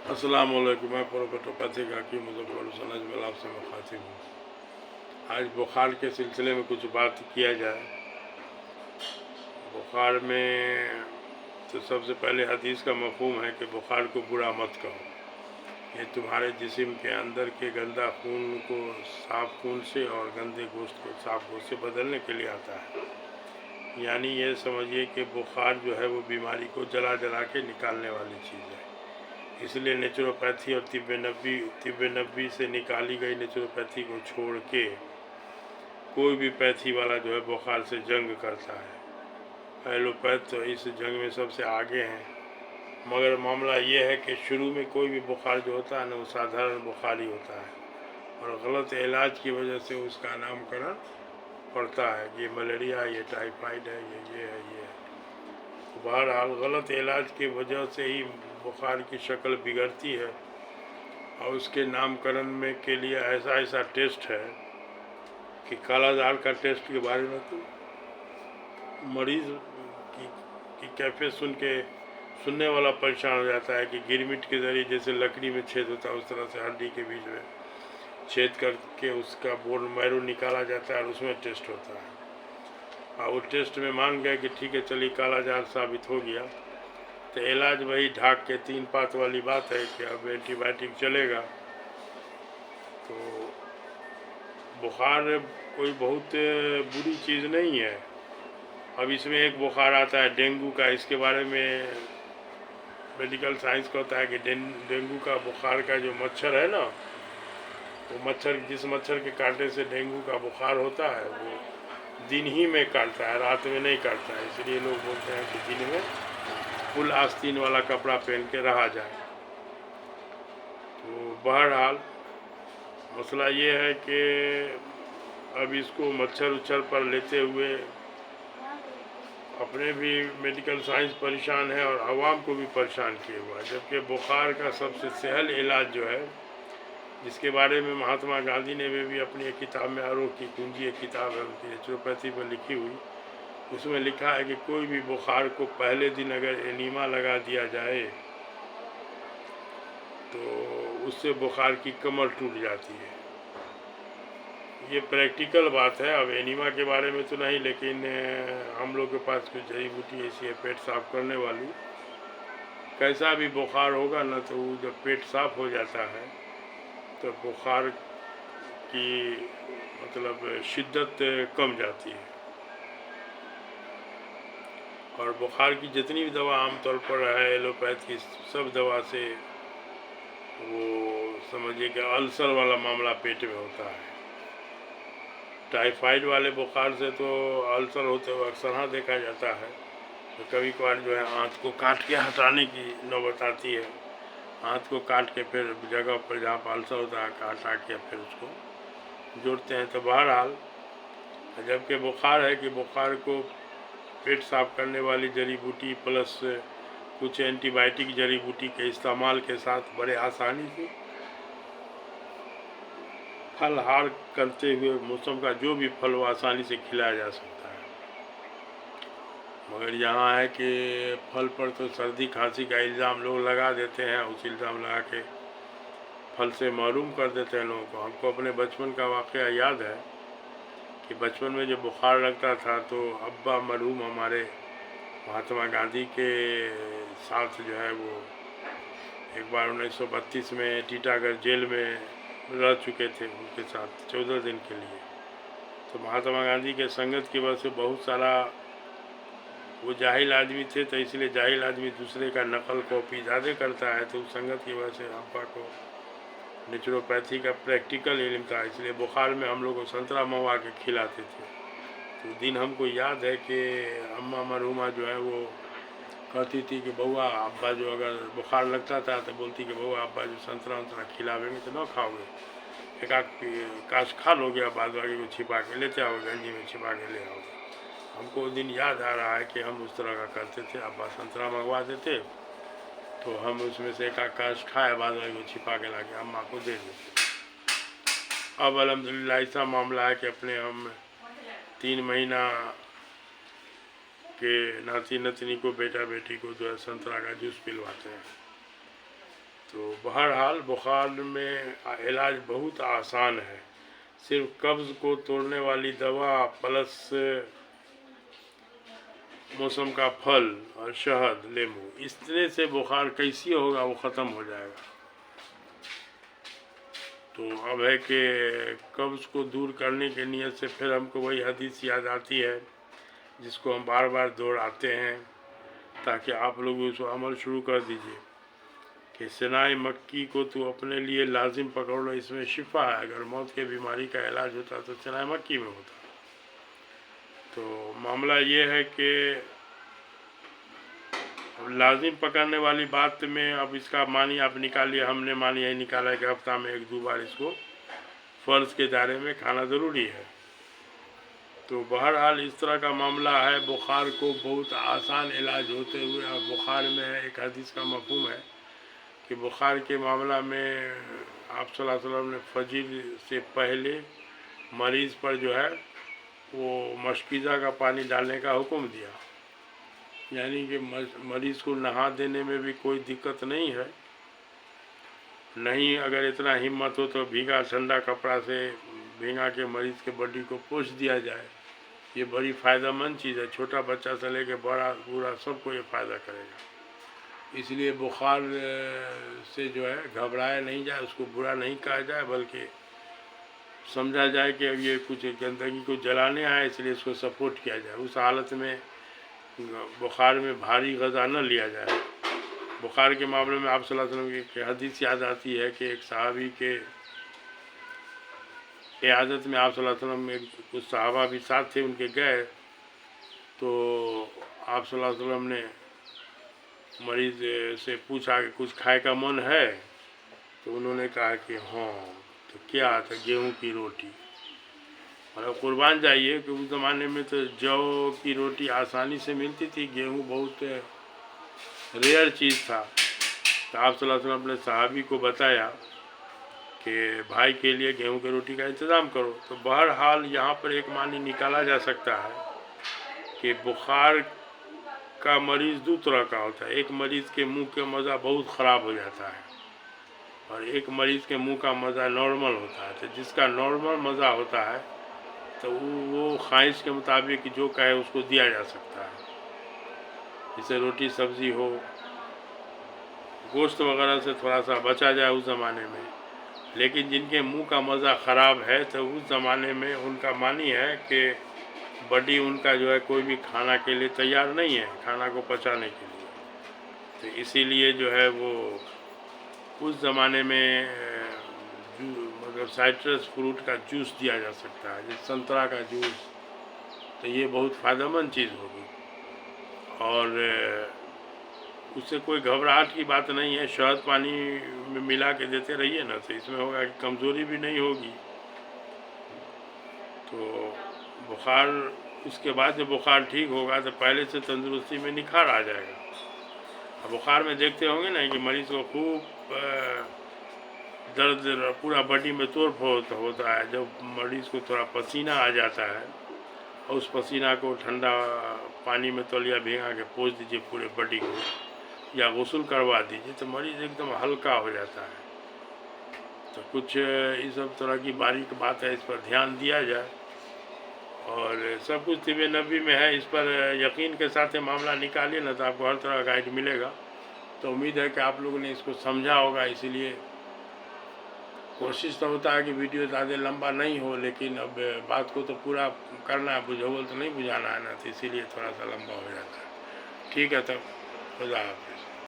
अस्सलाम वालेकुम। मैं प्रोफेसर पैथिक हाकिम मुजफ्फर हुसैन अजमल आपसे मुखातिब हूँ। आज बुखार के सिलसिले में कुछ बात किया जाए। बुखार में तो सबसे पहले हदीस का मफहूम है कि बुखार को बुरा मत कहो। ये तुम्हारे जिस्म के अंदर के गंदा खून को साफ खून से और गंदे गोश्त को साफ गोश्त से बदलने के लिए आता है। यानी ये समझिए कि बुखार जो है वो बीमारी को जला जला के निकालने वाली चीज़ है। इसलिए नेचुरोपैथी और तिब्ब नबी से निकाली गई नेचुरोपैथी को छोड़ के कोई भी पैथी वाला जो है बुखार से जंग करता है। एलोपैथ तो इस जंग में सबसे आगे हैं, मगर मामला ये है कि शुरू में कोई भी बुखार जो होता है ना वो साधारण बुखार ही होता है और गलत इलाज की वजह से उसका नामकरण पड़ता है कि ये मलेरिया, ये टाइफाइड है, ये है, ये है। बहरहाल गलत इलाज की वजह से ही बुखार की शक्ल बिगड़ती है और उसके नामकरण में के लिए ऐसा टेस्ट है कि कालाजार का टेस्ट के बारे में तो मरीज़ की कैफियत सुनने वाला परेशान हो जाता है कि गिरमिट के ज़रिए जैसे लकड़ी में छेद होता है उस तरह से हड्डी के बीच में छेद करके उसका बोन मैरो निकाला जाता है और उसमें टेस्ट होता है। और वो टेस्ट में मान गए कि ठीक है चलिए कालाजार साबित हो गया, तो इलाज वही ढाक के 3 पात वाली बात है कि अब एंटीबायोटिक चलेगा। तो बुखार कोई बहुत बुरी चीज़ नहीं है। अब इसमें एक बुखार आता है डेंगू का, इसके बारे में मेडिकल साइंस का होता है कि डेंगू का बुखार का जो मच्छर है ना, वो मच्छर जिस मच्छर के काटने से डेंगू का बुखार होता है वो दिन ही में काटता है, रात में नहीं काटता है। इसलिए लोग बोलते हैं कि दिन में फुल आस्तीन वाला कपड़ा पहन के रहा जाए। तो बहरहाल मसला ये है कि अब इसको मच्छर उच्छर पर लेते हुए अपने भी मेडिकल साइंस परेशान है और आवाम को भी परेशान किए हुआ है। जबकि बुखार का सबसे सहल इलाज जो है, जिसके बारे में महात्मा गांधी ने भी अपनी एक किताब में आरोग्य की कुंजी एक किताब है उनकी नेचुरोपैथी पर लिखी हुई, उसमें लिखा है कि कोई भी बुखार को पहले दिन अगर एनीमा लगा दिया जाए तो उससे बुखार की कमर टूट जाती है। ये प्रैक्टिकल बात है। अब एनीमा के बारे में तो नहीं, लेकिन हम लोग के पास कुछ जड़ी बूटी ऐसी है पेट साफ करने वाली। कैसा भी बुखार होगा ना तो जब पेट साफ हो जाता है तो बुखार की मतलब शिद्दत कम जाती है। और बुखार की जितनी भी दवा आमतौर पर है एलोपैथ की, सब दवा से वो समझिए कि अल्सर वाला मामला पेट में होता है। टाइफाइड वाले बुखार से तो अल्सर होते हुए अक्सर हाँ देखा जाता है। तो कभी कभार जो है आँत को काट के हटाने की नौबत आती है। आँत को काट के फिर जगह पर जहाँ पर अल्सर होता है काट के फिर उसको जोड़ते हैं। तो बहरहाल जबकि बुखार है कि बुखार को पेट साफ करने वाली जड़ी बूटी प्लस कुछ एंटीबायोटिक जड़ी बूटी के इस्तेमाल के साथ बड़े आसानी से फलहार करते हुए मौसम का जो भी फल वो आसानी से खिलाया जा सकता है। मगर यहाँ है कि फल पर तो सर्दी खांसी का इल्ज़ाम लोग लगा देते हैं, उस इल्ज़ाम लगा के फल से महरूम कर देते हैं लोगों को। हमको अपने बचपन का वाक़या याद है कि बचपन में जब बुखार लगता था तो अब्बा मरहूम हमारे महात्मा गांधी के साथ जो है वो एक बार 1932 में टीटागढ़ जेल में रह चुके थे, उनके साथ 14 दिन के लिए। तो महात्मा गांधी के संगत की वजह से बहुत सारा वो जाहिल आदमी थे, तो इसलिए जाहिल आदमी दूसरे का नकल कॉपी ज़्यादा करता है। तो उस संगत की वजह से अब्बा को नेचुरोपैथी का प्रैक्टिकल इल्म था, इसलिए बुखार में हम लोग को संतरा मवा के खिलाते थे। तो दिन हमको याद है कि अम्मा मरहुमा जो है वो कहती थी कि बउआ अब्बा जो अगर बुखार लगता था तो बोलती कि बउआ अब्बा जो संतरा उतरा खिलावेंगे तो न खाओगे, एक आध काश खा लोगे, अब बाद बाकी को छिपा के लेते आओगे, गंजी में छिपा के ले आओगे। हमको उस दिन याद आ रहा है कि हम उस तरह का करते थे। अब्बा संतरा मंगवा देते तो हम उसमें से एक आकाश खाए, बाद में छिपा के लाके अम्मा को दे देते। अब अल्हम्दुलिल्लाह ऐसा मामला है कि अपने हम 3 महीना के नाती नतनी को बेटा बेटी को जो है संतरा का जूस पिलवाते हैं। تو بہرحال بخار میں علاج بہت آسان ہے، صرف قبض کو توڑنے والی دوا پلس موسم کا پھل اور شہد لیمو، اتنے سے بخار کیسی ہوگا وہ ختم ہو جائے گا۔ تو اب ہے کہ قبض کو دور کرنے کے نیت سے پھر ہم کو وہی حدیث یاد آتی ہے جس کو ہم بار بار دہراتے ہیں تاکہ آپ لوگ اس کو عمل شروع کر دیجئے کہ سنائے مکی کو تو اپنے لیے لازم پکڑ لو، اس میں شفا ہے۔ اگر موت کے بیماری کا علاج ہوتا تو سنائے مکی میں ہوتا۔ تو معاملہ یہ ہے کہ لازم پکڑنے والی بات میں اب اس کا معنی آپ نکالیے، ہم نے معنی یہی نکالا ہے کہ ہفتہ میں 1-2 بار اس کو فرض کے دائرے میں کھانا ضروری ہے۔ تو بہرحال اس طرح کا معاملہ ہے، بخار کو بہت آسان علاج ہوتے ہوئے اب بخار میں ایک حدیث کا مفہوم ہے کہ بخار کے معاملہ میں آپ صلی اللہ علیہ وسلم نے فجر سے پہلے مریض پر جو ہے وہ مشکیزہ کا پانی ڈالنے کا حکم دیا، یعنی کہ مریض کو نہا دینے میں بھی کوئی دقت نہیں ہے، نہیں اگر اتنا ہمت ہو تو بھیگا ٹھنڈا کپڑا سے بھیگا کے مریض کے باڈی کو پوچھ دیا جائے، یہ بڑی فائدہ مند چیز ہے، چھوٹا بچہ سے لے کے بڑا بوڑھا سب کو یہ فائدہ کرے گا۔ اس لیے بخار سے جو ہے گھبرایا نہیں جائے، اس کو برا نہیں کہا جائے، بلکہ سمجھا جائے کہ اب یہ کچھ گندگی کو جلانے آئے، اس لیے اس کو سپورٹ کیا جائے۔ اس حالت میں بخار میں بھاری غذا نہ لیا جائے۔ بخار کے معاملے میں آپ صلی اللہ علیہ وسلم کی حدیث یاد آتی ہے کہ ایک صحابی کے عیادت میں آپ صلی اللہ علیہ وسلم میں کچھ صحابہ بھی ساتھ تھے، ان کے گئے تو آپ صلی اللہ علیہ وسلم نے مریض سے پوچھا کہ کچھ کھائے کا من ہے، تو انہوں نے کہا کہ ہاں، تو کیا تھا؟ گیہوں کی روٹی۔ اور قربان جائیے کہ اس زمانے میں تو جو کی روٹی آسانی سے ملتی تھی، گیہوں بہت ریئر چیز تھا۔ تو آپ صلی اللہ علیہ وسلم نے صحابی کو بتایا کہ بھائی کے لیے گیہوں کی روٹی کا انتظام کرو۔ تو بہرحال یہاں پر ایک معنی نکالا جا سکتا ہے کہ بخار کا مریض دو طرح کا ہوتا ہے، ایک مریض کے منہ کا مزہ بہت خراب ہو جاتا ہے اور ایک مریض کے منہ کا مزہ نارمل ہوتا ہے۔ تو جس کا نارمل مزہ ہوتا ہے تو وہ خواہش کے مطابق جو کہے اس کو دیا جا سکتا ہے، جیسے روٹی سبزی ہو، گوشت وغیرہ سے تھوڑا سا بچا جائے اس زمانے میں۔ لیکن جن کے منہ کا مزہ خراب ہے تو اس زمانے میں ان کا معنی ہے کہ باڈی ان کا جو ہے کوئی بھی کھانا کے لیے تیار نہیں ہے، کھانا کو پچانے کے لیے۔ تو اسی لیے جو ہے وہ اس زمانے میں مطلب سائٹرس فروٹ کا جوس دیا جا سکتا ہے، جیسے سنترا کا جوس، تو یہ بہت فائدہ مند چیز ہوگی اور اس سے کوئی گھبراہٹ کی بات نہیں ہے۔ شہد پانی میں ملا کے دیتے رہیے نا، تو اس میں ہوگا کہ کمزوری بھی نہیں ہوگی۔ تو بخار اس کے بعد جب بخار ٹھیک ہوگا تو پہلے سے تندرستی میں نکھار آ جائے گا۔ اب بخار میں دیکھتے ہوں گے نا کہ مریض کو خوب درد پورا باڈی میں توڑ پھوڑ ہوتا ہے، جب مریض کو تھوڑا پسینہ آ جاتا ہے اور اس پسینہ کو ٹھنڈا پانی میں تولیہ بھیگا کے پوچھ دیجئے پورے باڈی کو یا غسل کروا دیجئے تو مریض ایک دم ہلکا ہو جاتا ہے۔ تو کچھ اس سب طرح کی باریک بات ہے، اس پر دھیان دیا جائے اور سب کچھ طب نبوی میں ہے، اس پر یقین کے ساتھ معاملہ نکالیے نا تو آپ کو ہر طرح کا گائیڈ ملے گا۔ تو امید ہے کہ آپ لوگوں نے اس کو سمجھا ہوگا، اسی لیے کوشش تو ہوتا ہے کہ ویڈیو زیادہ لمبا نہیں ہو، لیکن اب بات کو تو پورا کرنا ہے، بجھول تو نہیں بجھانا ہے نا، تو اسی لیے تھوڑا سا لمبا ہو جاتا ہے۔ ٹھیک ہے، تب خدا حافظ۔